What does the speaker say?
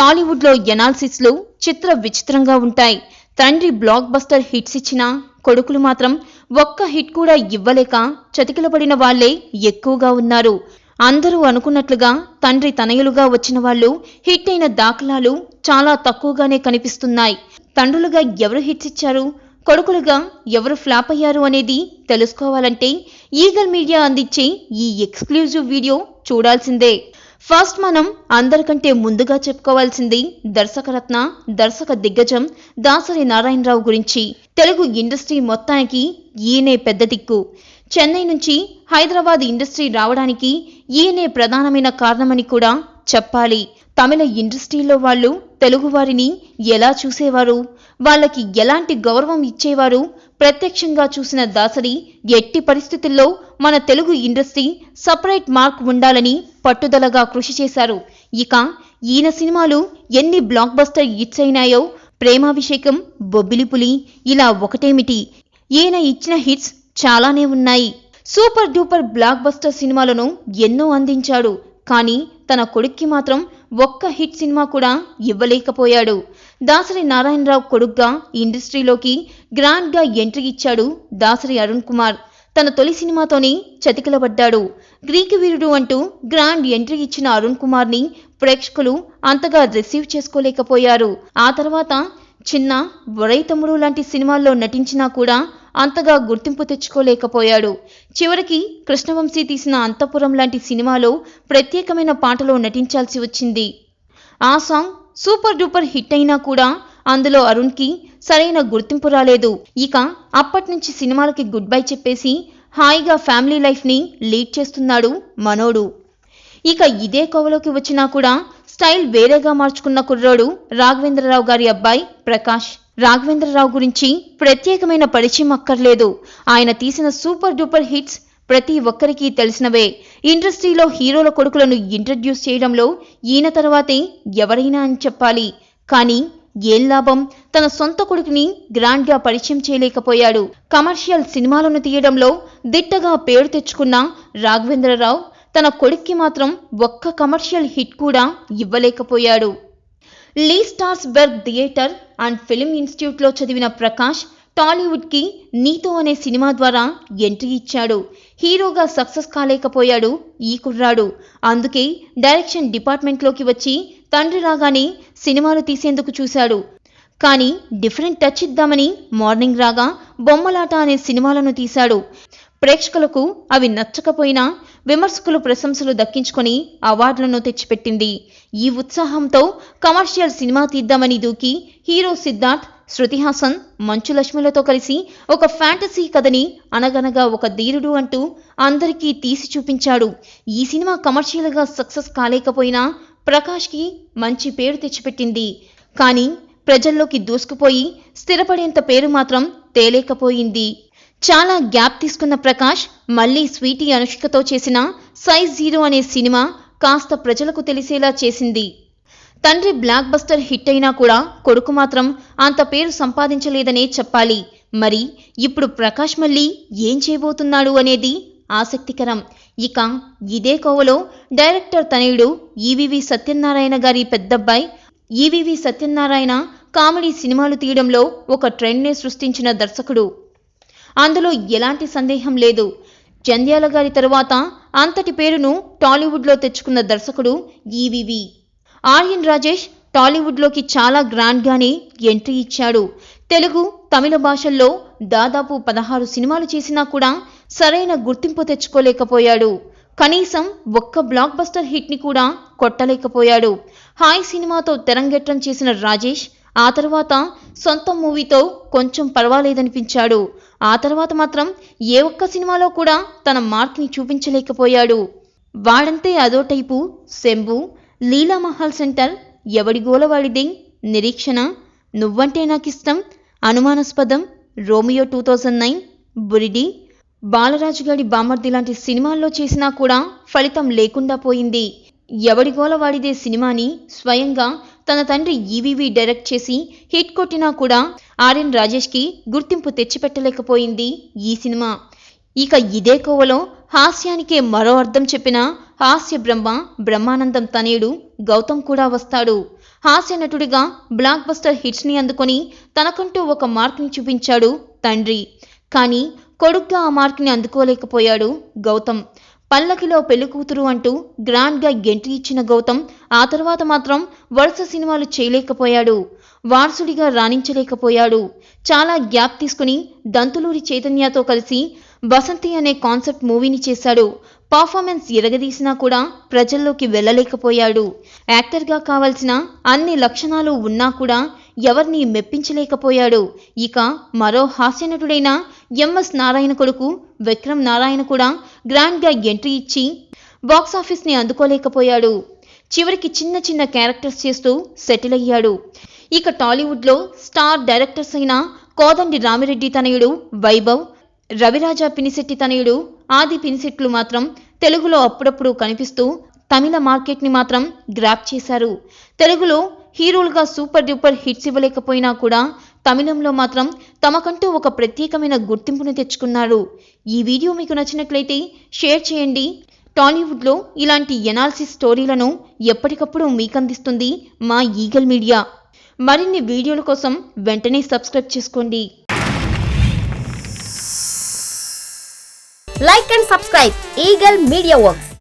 టాలీవుడ్లో ఎనాలిసిస్లు చిత్ర విచిత్రంగా ఉంటాయి. తండ్రి బ్లాక్ బస్టర్ హిట్స్ ఇచ్చినా కొడుకులు మాత్రం ఒక్క హిట్ కూడా ఇవ్వలేక చతికిలబడిన వాళ్లే ఎక్కువగా ఉన్నారు. అందరూ అనుకున్నట్లుగా తండ్రి తనయులుగా వచ్చిన వాళ్ళు హిట్ అయిన దాఖలాలు చాలా తక్కువగానే కనిపిస్తున్నాయి. తండ్రులుగా ఎవరు హిట్స్ ఇచ్చారు, కొడుకులుగా ఎవరు ఫ్లాప్ అయ్యారు అనేది తెలుసుకోవాలంటే ఈగల్ మీడియా అందించే ఈ ఎక్స్క్లూజివ్ వీడియో చూడాల్సిందే. ఫస్ట్ మనం అందరికంటే ముందుగా చెప్పుకోవాల్సింది దర్శకరత్న, దర్శక దిగ్గజం దాసరి నారాయణరావు గురించి. తెలుగు ఇండస్ట్రీ మొత్తానికి ఈయనే పెద్ద దిక్కు. చెన్నై నుంచి హైదరాబాద్ ఇండస్ట్రీ రావడానికి ఈయనే ప్రధానమైన కారణమని కూడా చెప్పాలి. తమిళ ఇండస్ట్రీలో వాళ్ళు తెలుగు వారిని ఎలా చూసేవారు, వాళ్ళకి ఎలాంటి గౌరవం ఇచ్చేవారు ప్రత్యక్షంగా చూసిన దాసరి ఎట్టి పరిస్థితుల్లో మన తెలుగు ఇండస్ట్రీ సపరేట్ మార్క్ ఉండాలని పట్టుదలగా కృషి చేశారు. ఇక ఈయన సినిమాలు ఎన్ని block buster hits అయినాయో, Premabhishekam, Bobbili Puli ఇలా ఒకటేమిటి, ఈయన ఇచ్చిన హిట్స్ చాలానే ఉన్నాయి. సూపర్ డూపర్ బ్లాక్ బస్టర్ సినిమాలను ఎన్నో అందించాడు. కానీ తన కొడుక్కి మాత్రం ఒక్క హిట్ సినిమా కూడా ఇవ్వలేకపోయాడు. దాసరి నారాయణరావు కొడుగ్గా ఇండస్ట్రీలోకి గ్రాండ్ గా ఎంట్రీ ఇచ్చాడు దాసరి అరుణ్ కుమార్. తన తొలి సినిమాతోనే చతికిలబడ్డాడు. గ్రీకు వీరుడు అంటూ గ్రాండ్ ఎంట్రీ ఇచ్చిన అరుణ్ కుమార్ ని ప్రేక్షకులు అంతగా రిసీవ్ చేసుకోలేకపోయారు. ఆ తర్వాత చిన్న, ఒరై తమ్ముడు లాంటి సినిమాల్లో నటించినా కూడా అంతగా గుర్తింపు తెచ్చుకోలేకపోయాడు. చివరికి కృష్ణవంశీ తీసిన అంతఃపురం లాంటి సినిమాలో ప్రత్యేకమైన పాటలో నటించాల్సి వచ్చింది. ఆ సాంగ్ సూపర్ డూపర్ హిట్ అయినా కూడా అందులో అరుణ్కి సరైన గుర్తింపు రాలేదు. ఇక అప్పట్నుంచి సినిమాలకి గుడ్ బై చెప్పేసి హాయిగా ఫ్యామిలీ లైఫ్ ని లీడ్ చేస్తున్నాడు మనోడు. ఇక ఇదే కోవలోకి వచ్చినా కూడా స్టైల్ వేరేగా మార్చుకున్న కుర్రోడు రాఘవేంద్రరావు గారి అబ్బాయి ప్రకాష్. రాఘవేంద్రరావు గురించి ప్రత్యేకమైన పరిచయం అక్కర్లేదు. ఆయన తీసిన సూపర్ డూపర్ హిట్స్ ప్రతి ఒక్కరికి తెలిసినవే. ఇండస్ట్రీలో హీరోల కొడుకులను ఇంట్రడ్యూస్ చేయడంలో ఈయన తర్వాతే ఎవరైనా అని చెప్పాలి. కానీ ఏం లాభం, తన సొంత కొడుకుని గ్రాండ్ గా పరిచయం చేయలేకపోయాడు. కమర్షియల్ సినిమాలను తీయడంలో దిట్టగా పేరు తెచ్చుకున్న రాఘవేంద్రరావు తన కొడుక్కి మాత్రం ఒక్క కమర్షియల్ హిట్ కూడా ఇవ్వలేకపోయాడు. లీ స్టార్స్బర్గ్ థియేటర్ అండ్ ఫిల్మ్ ఇన్స్టిట్యూట్లో చదివిన ప్రకాష్ టాలీవుడ్కి నీతో అనే సినిమా ద్వారా ఎంట్రీ ఇచ్చాడు. హీరోగా సక్సెస్ కాలేకపోయాడు ఈ కుర్రాడు. అందుకే డైరెక్షన్ డిపార్ట్మెంట్లోకి వచ్చి తండ్రి రాగానే సినిమాలు తీసేందుకు చూశాడు. కానీ డిఫరెంట్ టచ్ ఇద్దామని మార్నింగ్ రాగా, బొమ్మలాట అనే సినిమాలను తీశాడు. ప్రేక్షకులకు అవి నచ్చకపోయినా విమర్శకులు ప్రశంసలు దక్కించుకొని అవార్డులను తెచ్చిపెట్టింది. ఈ ఉత్సాహంతో కమర్షియల్ సినిమా తీద్దామని దూకి హీరో సిద్ధార్థ్, శృతి హాసన్, మంచు లక్ష్మిలతో కలిసి ఒక ఫ్యాంటసీ కథని అనగనగా ఒక ధీరుడు అంటూ అందరికీ తీసి చూపించాడు. ఈ సినిమా కమర్షియల్గా సక్సెస్ కాలేకపోయినా ప్రకాష్కి మంచి పేరు తెచ్చిపెట్టింది. కానీ ప్రజల్లోకి దూసుకుపోయి స్థిరపడేంత పేరు మాత్రం తేలేకపోయింది. చాలా గ్యాప్ తీసుకున్న ప్రకాష్ మళ్లీ స్వీటీ అనుష్కతో చేసిన సైజ్ 0 అనే సినిమా కాస్త ప్రజలకు తెలిసేలా చేసింది. తండ్రి బ్లాక్ బస్టర్ హిట్ అయినా కూడా కొడుకు మాత్రం అంత పేరు సంపాదించలేదనే చెప్పాలి. మరి ఇప్పుడు ప్రకాష్ మళ్లీ ఏం చేయబోతున్నాడు అనేది ఆసక్తికరం. ఇక ఇదే కోవలో డైరెక్టర్ తనయుడు ఈవీవి సత్యనారాయణ గారి పెద్దబ్బాయి ఈవీవి సత్యనారాయణ కామెడీ సినిమాలు తీయడంలో ఒక ట్రెండ్నే సృష్టించిన దర్శకుడు. అందులో ఎలాంటి సందేహం లేదు. జంధ్యాల గారి తరువాత అంతటి పేరును టాలీవుడ్లో తెచ్చుకున్న దర్శకుడు ఈవీవి. ఆర్యన్ రాజేష్ టాలీవుడ్లోకి చాలా గ్రాండ్గానే ఎంట్రీ ఇచ్చాడు. తెలుగు, తమిళ భాషల్లో దాదాపు 16 సినిమాలు చేసినా కూడా సరైన గుర్తింపు తెచ్చుకోలేకపోయాడు. కనీసం ఒక్క బ్లాక్ బస్టర్ హిట్ని కూడా కొట్టలేకపోయాడు. హాయ్ సినిమాతో తెరంగేట్రం చేసిన రాజేష్ ఆ తర్వాత సొంత మూవీతో కొంచెం పర్వాలేదనిపించాడు. ఆ తర్వాత మాత్రం ఏ ఒక్క సినిమాలో కూడా తన మార్క్ని చూపించలేకపోయాడు. వాడంతే అదో టైపు, శంభు, లీలామహల్ సెంటర్, ఎవడి గోలవాడిదే, నిరీక్షణ, నువ్వంటే నాకిష్టం, అనుమానాస్పదం, రోమియో 2009, బురిడి, బాలరాజుగాడి బామర్ది లాంటి సినిమాల్లో చేసినా కూడా ఫలితం లేకుండా పోయింది. ఎవడి గోలవాడిదే సినిమాని స్వయంగా తన తండ్రి ఈవీవి డైరెక్ట్ చేసి హిట్ కొట్టినా కూడా ఆర్యన్ రాజేష్కి గుర్తింపు తెచ్చిపెట్టలేకపోయింది ఈ సినిమా. ఇక ఇదే కోవలో హాస్యానికే మరో అర్థం చెప్పిన హాస్య బ్రహ్మానందం తనయుడు గౌతమ్ కూడా వస్తాడు. హాస్య నటుడిగా బ్లాక్ బస్టర్ హిట్స్ ని అందుకొని తనకంటూ ఒక మార్క్ ని చూపించాడు తండ్రి. కానీ కొడుగ్గా ఆ మార్క్ ని అందుకోలేకపోయాడు గౌతమ్. పల్లకిలో పెళ్లికూతురు అంటూ గ్రాండ్ గా ఎంట్రీ ఇచ్చిన గౌతమ్ ఆ తర్వాత మాత్రం వరుస సినిమాలు చేయలేకపోయాడు. వారసుడిగా రాణించలేకపోయాడు. చాలా గ్యాప్ తీసుకుని దంతులూరి చైతన్యతో కలిసి బసంతి అనే కాన్సెప్ట్ మూవీని చేశాడు. పర్ఫార్మెన్స్ ఎరగదీసినా కూడా ప్రజల్లోకి వెళ్ళలేకపోయాడు. యాక్టర్గా కావలసిన అన్ని లక్షణాలు ఉన్నా కూడా ఎవరిని మెప్పించలేకపోయాడు. ఇక మరో హాస్యనటుడైన ఎంఎస్ నారాయణ కొడుకు విక్రమ్ నారాయణ కూడా గ్రాండ్గా ఎంట్రీ ఇచ్చి బాక్సాఫీస్ ని అందుకోలేకపోయాడు. చివరికి చిన్న చిన్న క్యారెక్టర్స్ చేస్తూ సెటిల్ అయ్యాడు. ఇక టాలీవుడ్లో స్టార్ డైరెక్టర్స్ అయిన కోదండి రామిరెడ్డి తనయుడు వైభవ్, రవిరాజా పినిశెట్టి తనయుడు ఆది పినిశెట్లు మాత్రం తెలుగులో అప్పుడప్పుడు కనిపిస్తూ తమిళ మార్కెట్ ని మాత్రం గ్రాప్ చేశారు. తెలుగులో హీరోలుగా సూపర్ డూపర్ హిట్స్ ఇవ్వలేకపోయినా కూడా తమిళంలో మాత్రం తమకంటూ ఒక ప్రత్యేకమైన గుర్తింపును తెచ్చుకున్నారు. ఈ వీడియో మీకు నచ్చినట్లయితే షేర్ చేయండి. టాలీవుడ్లో ఇలాంటి ఎనాలిసిస్ స్టోరీలను ఎప్పటికప్పుడు మీకందిస్తుంది మా ఈగల్ మీడియా. మరిన్ని వీడియోల కోసం వెంటనే సబ్స్క్రైబ్ చేసుకోండి. Like and subscribe Eagle Media Works.